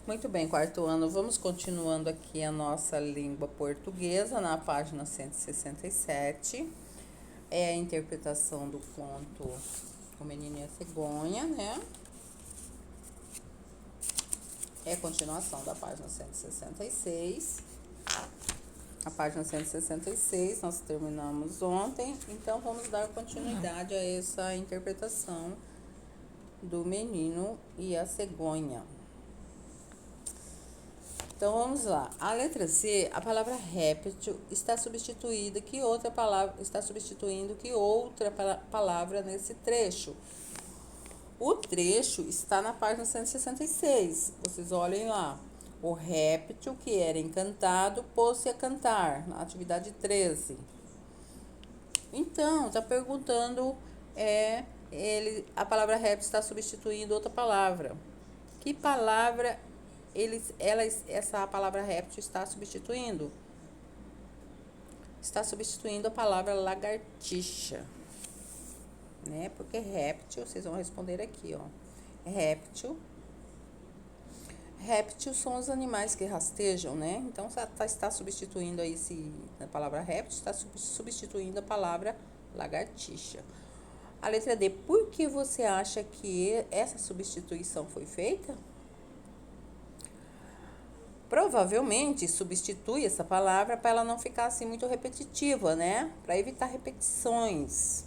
Muito bem, quarto ano, vamos continuando aqui a nossa língua portuguesa na página 167. É a interpretação do conto O Menino e a Cegonha, né? É a continuação da página 166. A página 166 nós terminamos ontem, então vamos dar continuidade a essa interpretação do Menino e a Cegonha. Então vamos lá. A letra C, a palavra réptil está substituindo que outra palavra nesse trecho. O trecho está na página 166. Vocês olhem lá. O réptil que era encantado pôs-se a cantar, na atividade 13. Então, está perguntando, a palavra réptil está substituindo outra palavra. Que palavra essa palavra réptil está substituindo? Está substituindo a palavra lagartixa, né? Porque réptil, vocês vão responder aqui, ó. Réptil são os animais que rastejam, né? Então, está substituindo aí a palavra réptil, está substituindo a palavra lagartixa. A letra D, por que você acha que essa substituição foi feita? Provavelmente substitui essa palavra para ela não ficar assim muito repetitiva, né? Para evitar repetições.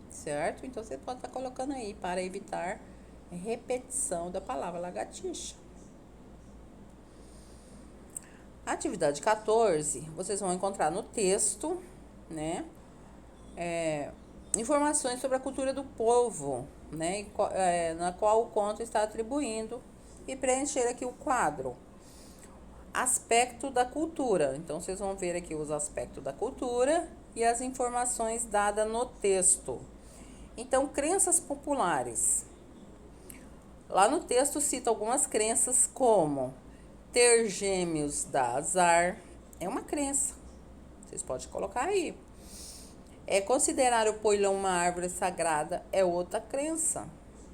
Certo? Então você pode estar colocando aí para evitar repetição da palavra lagartixa. Atividade 14, vocês vão encontrar no texto, né? Informações sobre a cultura do povo, né? Na qual o conto está atribuindo, e preencher aqui o quadro. Aspecto da cultura. Então, vocês vão ver aqui os aspectos da cultura e as informações dadas no texto. Então, crenças populares. Lá no texto cita algumas crenças como ter gêmeos dá azar. É uma crença. Vocês podem colocar aí. Considerar o poilhão uma árvore sagrada é outra crença,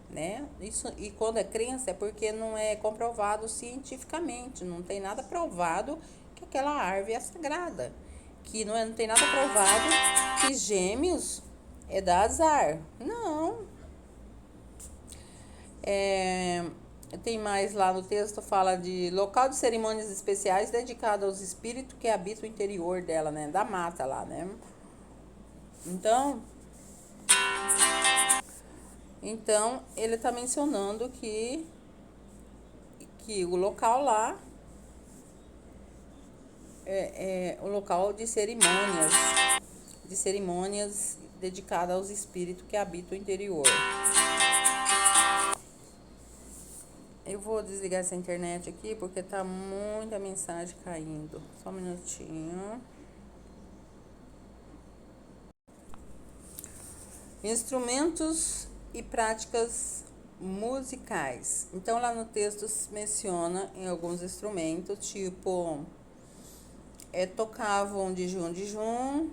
né? Isso, e quando é crença é porque não é comprovado cientificamente, não tem nada provado que aquela árvore é sagrada, que não tem nada provado que gêmeos dá azar. Não. Tem mais lá no texto, fala de local de cerimônias especiais dedicado aos espíritos que habitam o interior dela, né? Da mata lá, né? Então, ele está mencionando que o local lá é o local de cerimônias dedicadas aos espíritos que habitam o interior. Eu vou desligar essa internet aqui porque tá muita mensagem caindo. Só um minutinho. Instrumentos e práticas musicais. Então, lá no texto se menciona em alguns instrumentos, tipo, tocavam de jum,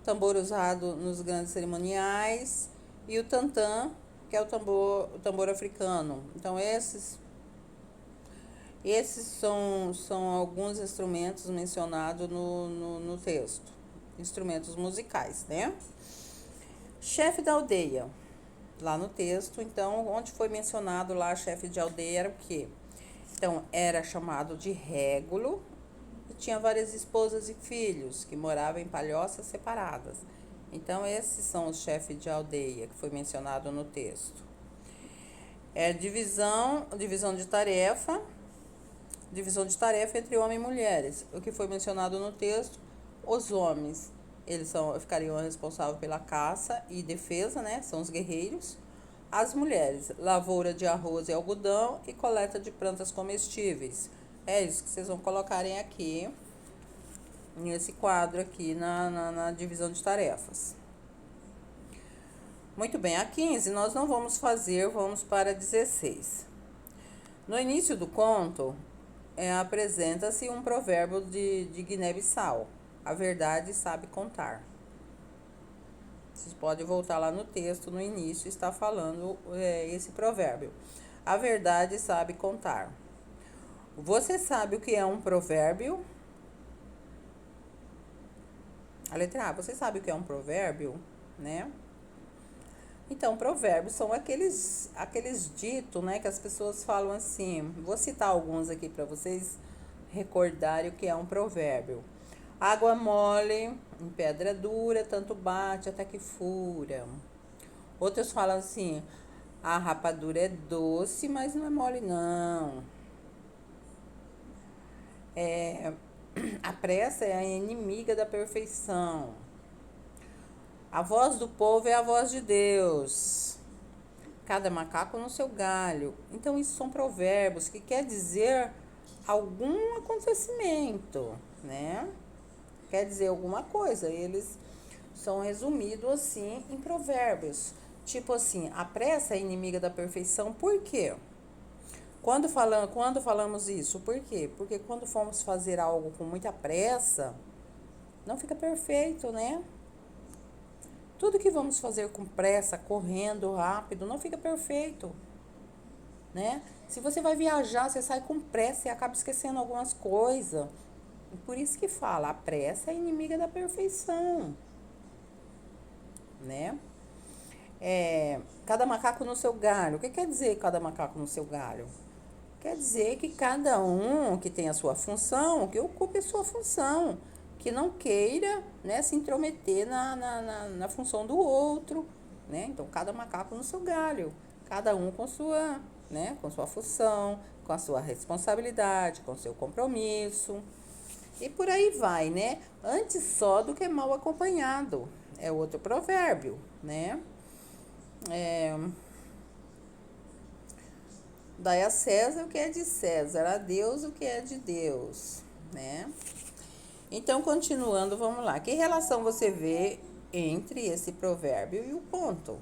tambor usado nos grandes cerimoniais, e o tantã, que é o tambor africano. Então, esses são alguns instrumentos mencionados no texto. Instrumentos musicais, né? Chefe da aldeia. Lá no texto, então, onde foi mencionado lá chefe de aldeia era o quê? Então, era chamado de régulo e tinha várias esposas e filhos que moravam em palhoças separadas. Então, esses são os chefes de aldeia que foi mencionado no texto. Divisão de tarefa. Divisão de tarefa entre homens e mulheres. O que foi mencionado no texto, os homens, eles ficariam responsáveis pela caça e defesa, né? São os guerreiros. As mulheres, lavoura de arroz e algodão e coleta de plantas comestíveis. É isso que vocês vão colocarem aqui, nesse quadro aqui, na divisão de tarefas. Muito bem, a 15 nós não vamos fazer, vamos para 16. No início do conto, apresenta-se um provérbio de Guiné-Bissau. A verdade sabe contar. Vocês podem voltar lá no texto, no início está falando esse provérbio. a verdade sabe contar. Você sabe o que é um provérbio? A letra A, você sabe o que é um provérbio, né? Então, provérbios são aqueles ditos, né, que as pessoas falam assim. Vou citar alguns aqui para vocês recordarem o que é um provérbio. Água mole em pedra dura, tanto bate até que fura. Outros falam assim: a rapadura é doce, mas não é mole não. A pressa é a inimiga da perfeição. A voz do povo é a voz de Deus. Cada macaco no seu galho. Então, isso são provérbios que quer dizer algum acontecimento, né? Quer dizer alguma coisa. Eles são resumidos assim em provérbios. Tipo assim, a pressa é inimiga da perfeição. Por quê? Quando falamos isso, por quê? Porque quando formos fazer algo com muita pressa, não fica perfeito, né? Tudo que vamos fazer com pressa, correndo rápido, não fica perfeito, né? Se você vai viajar, você sai com pressa e acaba esquecendo algumas coisas. Por isso que fala, a pressa é inimiga da perfeição, né? Cada macaco no seu galho. O que quer dizer cada macaco no seu galho? Quer dizer que cada um que tem a sua função, que ocupe a sua função, que não queira, né, se intrometer na função do outro, né? Então, cada macaco no seu galho, cada um com sua, né, com sua função, com a sua responsabilidade, com seu compromisso. E por aí vai, né? Antes só do que mal acompanhado. É outro provérbio, né? Dai a César o que é de César, a Deus o que é de Deus, né? Então, continuando, vamos lá. Que relação você vê entre esse provérbio e o conto?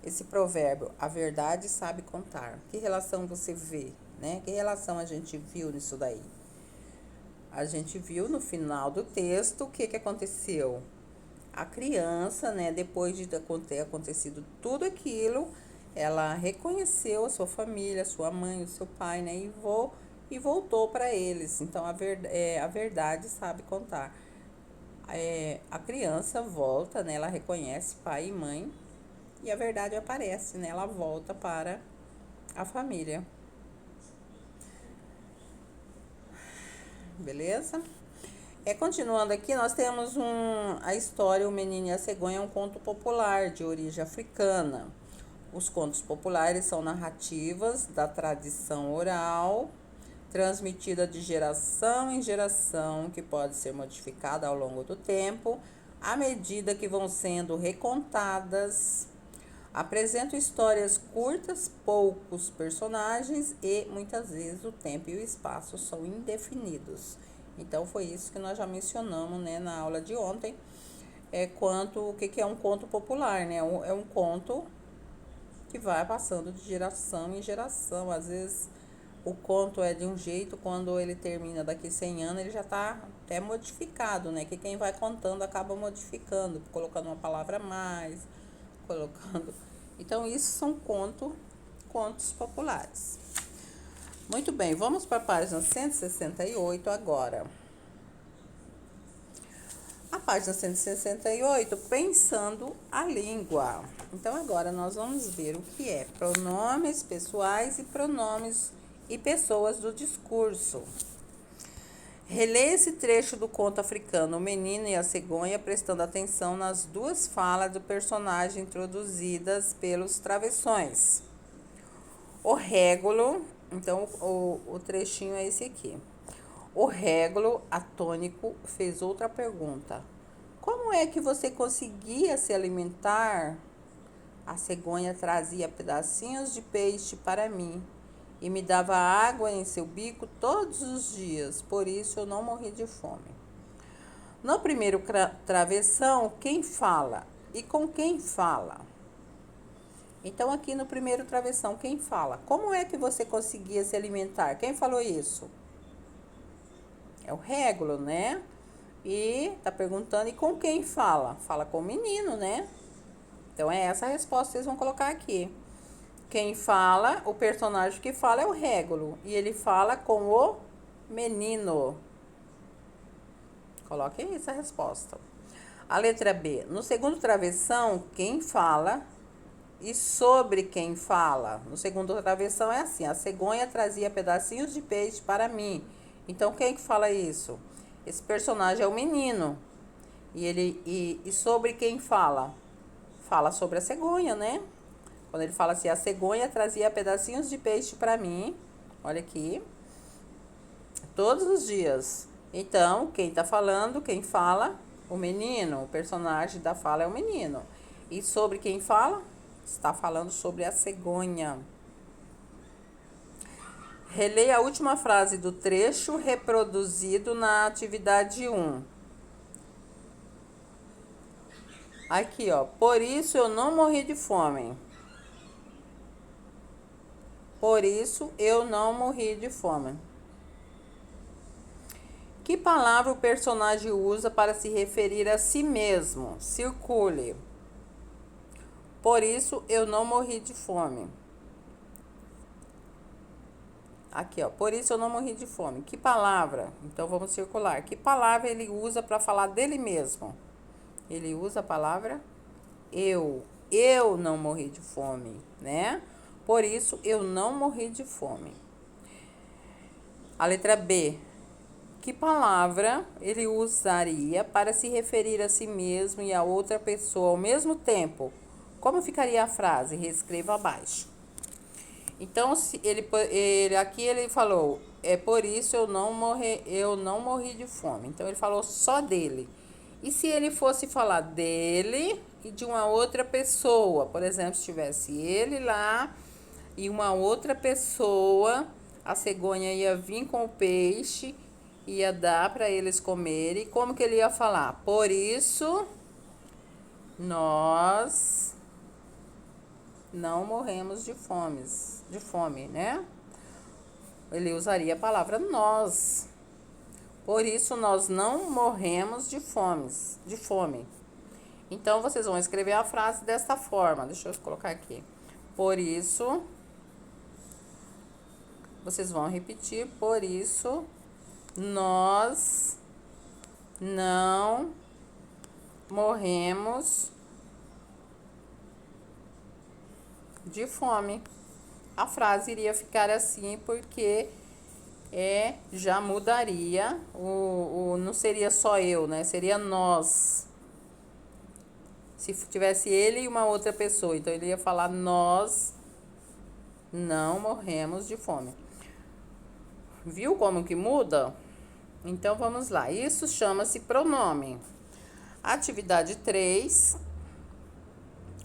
Esse provérbio, a verdade sabe contar. Que relação você vê, né? Que relação a gente viu nisso daí? A gente viu no final do texto o que aconteceu. A criança, né, depois de ter acontecido tudo aquilo, ela reconheceu a sua família, a sua mãe, o seu pai, né, e voltou para eles. Então, a verdade sabe contar. A criança volta, né, ela reconhece pai e mãe, e a verdade aparece, né, ela volta para a família. Beleza? Continuando aqui, nós temos a história O Menino e a Cegonha, é um conto popular de origem africana. Os contos populares são narrativas da tradição oral, transmitida de geração em geração, que pode ser modificada ao longo do tempo, à medida que vão sendo recontadas. Apresentam histórias curtas, poucos personagens e muitas vezes o tempo e o espaço são indefinidos. Então foi isso que nós já mencionamos, né, na aula de ontem. O que é um conto popular, né? É um conto que vai passando de geração em geração. Às vezes o conto é de um jeito, quando ele termina daqui 100 anos, ele já está até modificado, né? Que quem vai contando acaba modificando, colocando uma palavra a mais, colocando. Então, isso são contos populares. Muito bem, vamos para a página 168 agora. A página 168, pensando a língua. Então, agora nós vamos ver o que é pronomes pessoais e pronomes e pessoas do discurso. Relê esse trecho do conto africano O Menino e a Cegonha, prestando atenção nas duas falas do personagem introduzidas pelos travessões. O Régulo, então o trechinho é esse aqui. O Régulo, atônico, fez outra pergunta. Como é que você conseguia se alimentar? A cegonha trazia pedacinhos de peixe para mim e me dava água em seu bico todos os dias, por isso eu não morri de fome. No primeiro travessão, quem fala e com quem fala? Então, aqui no primeiro travessão, quem fala? Como é que você conseguia se alimentar? Quem falou isso? É o Régulo, né? E tá perguntando, e com quem fala? Fala com o menino, né? Então, é essa a resposta que vocês vão colocar aqui. quem fala, o personagem que fala é o Régulo. E ele fala com o menino. Coloque aí essa resposta. A letra B. No segundo travessão, quem fala e sobre quem fala. No segundo travessão é assim: a cegonha trazia pedacinhos de peixe para mim. Então, quem que fala isso? Esse personagem é o menino. E sobre quem fala? Fala sobre a cegonha, né? Quando ele fala assim, a cegonha trazia pedacinhos de peixe para mim. Olha aqui. Todos os dias. Então, quem tá falando, quem fala? O menino. O personagem da fala é o menino. E sobre quem fala? Está falando sobre a cegonha. Releia a última frase do trecho reproduzido na atividade 1. Aqui, ó. Por isso eu não morri de fome. Por isso eu não morri de fome. Que palavra o personagem usa para se referir a si mesmo? Circule. Por isso eu não morri de fome. Aqui, ó. Por isso eu não morri de fome. Que palavra? Então vamos circular. Que palavra ele usa para falar dele mesmo? Ele usa a palavra eu. Eu não morri de fome, né? Por isso eu não morri de fome. A letra B. Que palavra ele usaria para se referir a si mesmo e a outra pessoa ao mesmo tempo? Como ficaria a frase? Reescreva abaixo. Então, se aqui ele falou, é por isso eu não morri de fome. Então, ele falou só dele. E se ele fosse falar dele e de uma outra pessoa? Por exemplo, se tivesse ele lá e uma outra pessoa, a cegonha ia vir com o peixe, ia dar para eles comerem. Como que ele ia falar? Por isso, nós não morremos de fome, né? Ele usaria a palavra nós. Por isso, nós não morremos de fome. Então, vocês vão escrever a frase desta forma. Deixa eu colocar aqui. Por isso, vocês vão repetir. Por isso, nós não morremos de fome. A frase iria ficar assim porque já mudaria, não seria só eu, né? Seria nós. Se tivesse ele e uma outra pessoa, então ele ia falar nós não morremos de fome. Viu como que muda? Então vamos lá. Isso chama-se pronome. Atividade 3.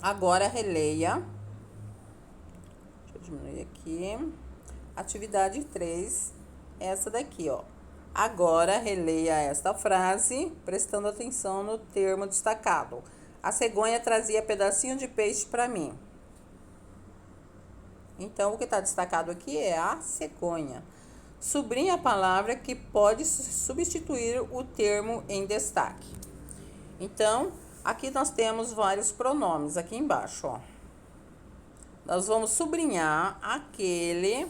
Agora releia. Deixa eu diminuir aqui. Atividade 3. Essa daqui, ó. Agora releia esta frase, prestando atenção no termo destacado. A cegonha trazia pedacinho de peixe para mim. Então, o que está destacado aqui é a cegonha. Sublinhe a palavra que pode substituir o termo em destaque. Então, aqui nós temos vários pronomes aqui embaixo, ó. Nós vamos sublinhar aquele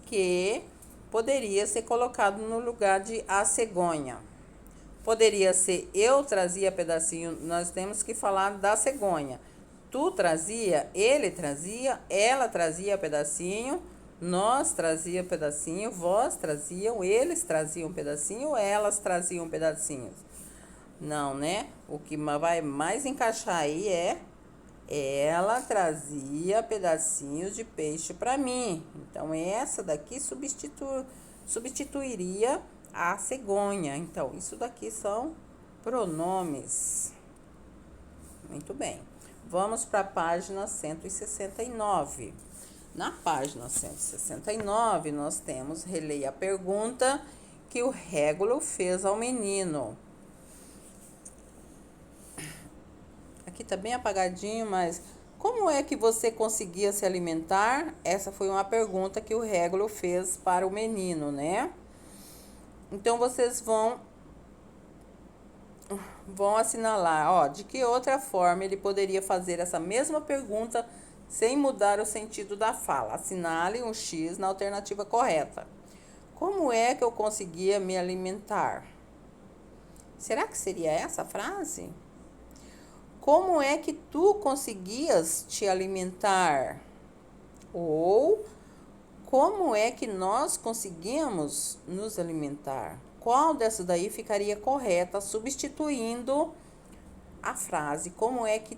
que poderia ser colocado no lugar de a cegonha. Poderia ser eu trazia pedacinho, nós temos que falar da cegonha. Tu trazia, ele trazia, ela trazia pedacinho, nós trazia pedacinho, vós traziam, eles traziam pedacinho, elas traziam pedacinhos. Não, né? O que vai mais encaixar aí é ela trazia pedacinhos de peixe para mim. Então, essa daqui substituiria a cegonha. Então, isso daqui são pronomes. Muito bem. Vamos para a página 169. Na página 169, nós temos, releia a pergunta que o Régulo fez ao menino. Aqui tá bem apagadinho, mas como é que você conseguia se alimentar? Essa foi uma pergunta que o Régulo fez para o menino, né? Então, vocês vão assinalar, ó, de que outra forma ele poderia fazer essa mesma pergunta sem mudar o sentido da fala. Assinale um X na alternativa correta. Como é que eu conseguia me alimentar? Será que seria essa a frase? Como é que tu conseguias te alimentar? Ou como é que nós conseguimos nos alimentar? Qual dessa daí ficaria correta, substituindo a frase como é que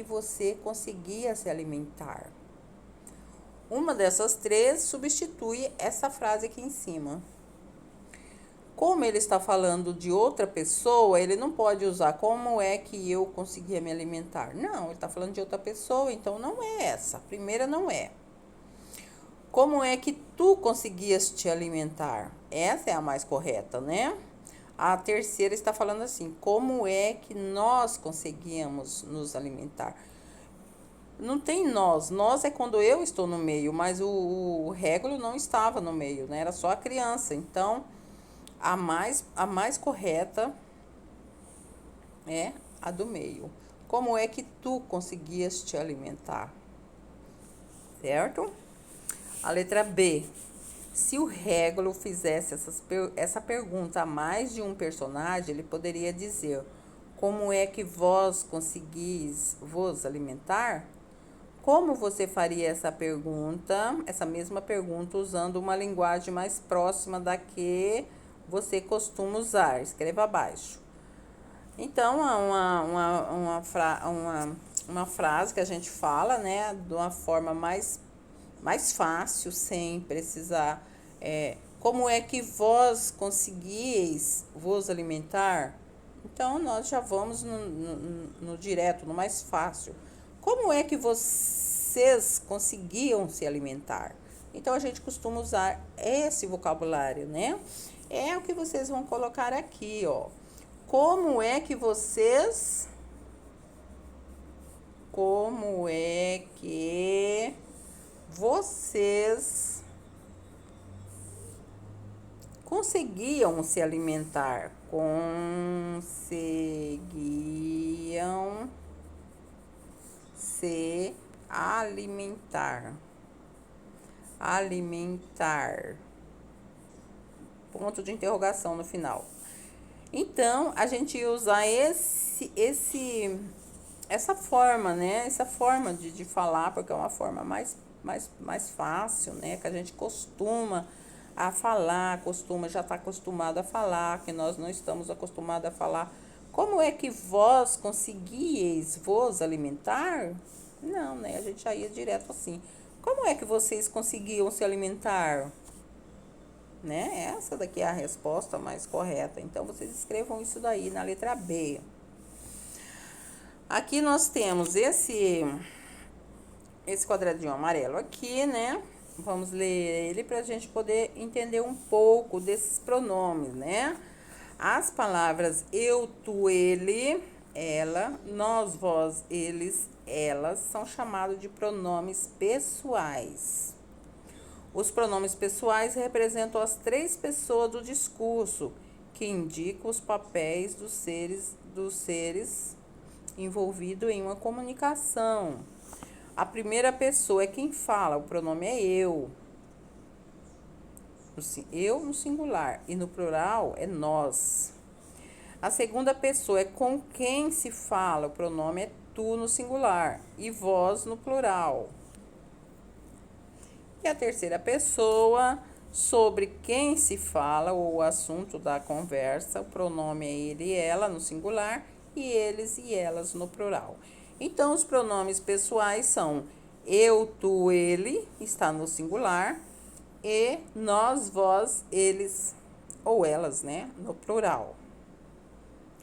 você conseguia se alimentar? Uma dessas três substitui essa frase aqui em cima. Como ele está falando de outra pessoa, ele não pode usar como é que eu conseguia me alimentar. Não, ele está falando de outra pessoa, então não é essa. A primeira não é. Como é que tu conseguias te alimentar? Essa é a mais correta, né? A terceira está falando assim: como é que nós conseguíamos nos alimentar? Não tem nós. Nós é quando eu estou no meio, mas o Régulo não estava no meio, né? Era só a criança. Então, a mais correta é a do meio. Como é que tu conseguias te alimentar? Certo? A letra B. Se o Régulo fizesse essa pergunta a mais de um personagem, ele poderia dizer: como é que vós conseguis vos alimentar? Como você faria essa mesma pergunta, usando uma linguagem mais próxima da que você costuma usar? Escreva abaixo. Então, uma frase que a gente fala, né, de uma forma mais fácil, sem precisar. Como é que vós conseguieis vos alimentar? Então, nós já vamos no direto, no mais fácil. Como é que vocês conseguiam se alimentar? Então, a gente costuma usar esse vocabulário, né? É o que vocês vão colocar aqui, ó. Como é que vocês conseguiam se alimentar? Conseguiam se alimentar. Alimentar. Ponto de interrogação no final. Então, a gente ia usar essa forma, né? Essa forma de falar, porque é uma forma mais fácil, né? Que a gente costuma a falar, já está acostumado a falar, que nós não estamos acostumados a falar. Como é que vós conseguieis vos alimentar? Não, né? A gente já ia direto assim. Como é que vocês conseguiam se alimentar? Né? Essa daqui é a resposta mais correta. Então, vocês escrevam isso daí na letra B. Aqui nós temos esse quadradinho amarelo aqui, né? Vamos ler ele para a gente poder entender um pouco desses pronomes, né? As palavras eu, tu, ele, ela, nós, vós, eles, elas são chamados de pronomes pessoais. Os pronomes pessoais representam as três pessoas do discurso, que indicam os papéis dos seres envolvidos em uma comunicação. A primeira pessoa é quem fala, o pronome é eu. Eu no singular e no plural é nós. A segunda pessoa é com quem se fala, o pronome é tu no singular e vós no plural. E a terceira pessoa, sobre quem se fala ou o assunto da conversa, o pronome é ele e ela no singular e eles e elas no plural. Então, os pronomes pessoais são eu, tu, ele, está no singular, e nós, vós, eles ou elas, né, no plural.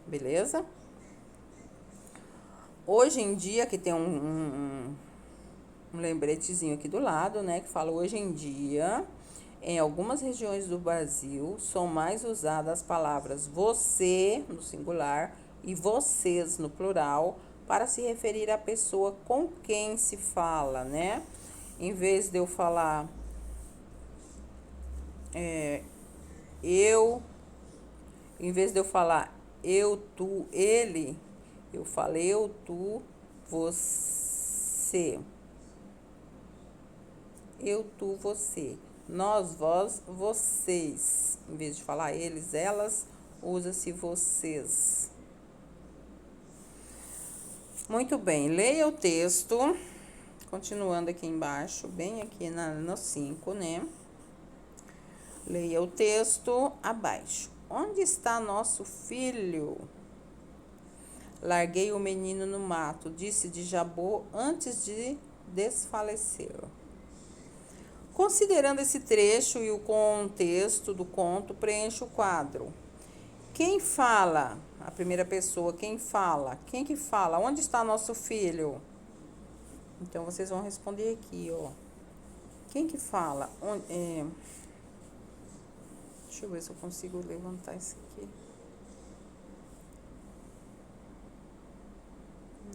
Beleza? Hoje em dia, que tem um lembretezinho aqui do lado, né, que fala hoje em dia, em algumas regiões do Brasil, são mais usadas as palavras você, no singular, e vocês, no plural, para se referir à pessoa com quem se fala, né? Em vez de eu falar eu, em vez de eu falar eu, tu, ele, eu falo eu, tu, você, você. Eu, tu, você. Nós, vós, vocês. Em vez de falar eles, elas, usa-se vocês. Muito bem, leia o texto. Continuando aqui embaixo, bem aqui no 5, né? Leia o texto abaixo. Onde está nosso filho? Larguei o menino no mato, disse Djabô antes de desfalecer. Considerando esse trecho e o contexto do conto, preencha o quadro. Quem fala? A primeira pessoa, quem fala? Quem que fala? Onde está nosso filho? Então, vocês vão responder aqui, ó. Quem que fala? Deixa eu ver se eu consigo levantar isso aqui.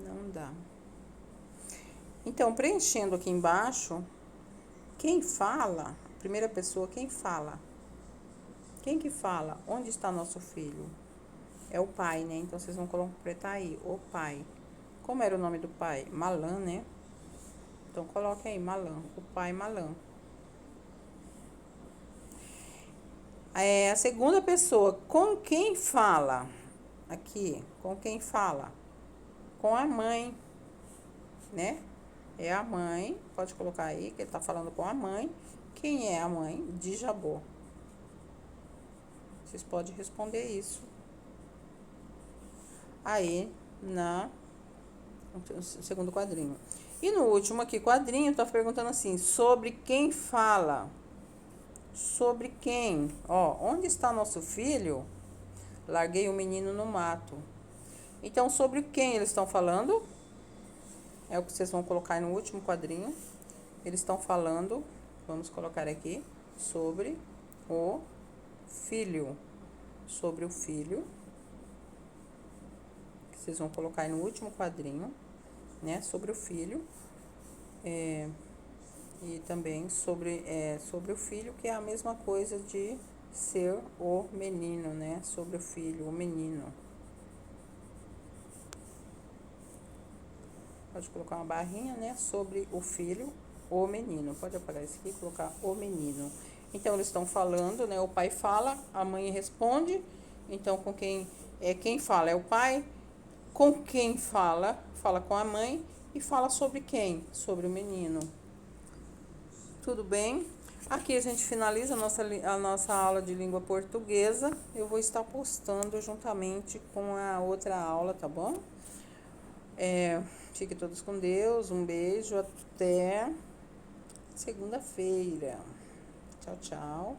Não dá. Então, preenchendo aqui embaixo, quem fala? Primeira pessoa, quem fala? Quem que fala? Onde está nosso filho? É o pai, né? Então, vocês vão completar aí, o pai. Como era o nome do pai? Malã, né? Então, coloque aí, Malã. O pai Malã. A segunda pessoa, com quem fala? Aqui, com quem fala? Com a mãe, né? É a mãe, pode colocar aí, que ele tá falando com a mãe. Quem é a mãe? Djabô. Vocês podem responder isso aí no segundo quadrinho. E no último aqui quadrinho, tá perguntando assim, sobre quem fala? Sobre quem? Ó, onde está nosso filho? Larguei o menino no mato. Então, sobre quem eles estão falando? É o que vocês vão colocar no último quadrinho. Eles estão falando, vamos colocar aqui, sobre o filho. Sobre o filho. Que vocês vão colocar aí no último quadrinho, né? Sobre o filho. E também sobre o filho, que é a mesma coisa de ser o menino, né? Sobre o filho, o menino. Pode colocar uma barrinha, né? Sobre o filho, o menino. Pode apagar isso aqui e colocar o menino. Então, eles estão falando, né? O pai fala, a mãe responde. Então, com quem fala é o pai. Com quem fala? Fala com a mãe. E fala sobre quem? Sobre o menino. Tudo bem? Aqui a gente finaliza a nossa aula de língua portuguesa. Eu vou estar postando juntamente com a outra aula, tá bom? Fiquem todos com Deus. Um beijo. Até segunda-feira. Tchau, tchau.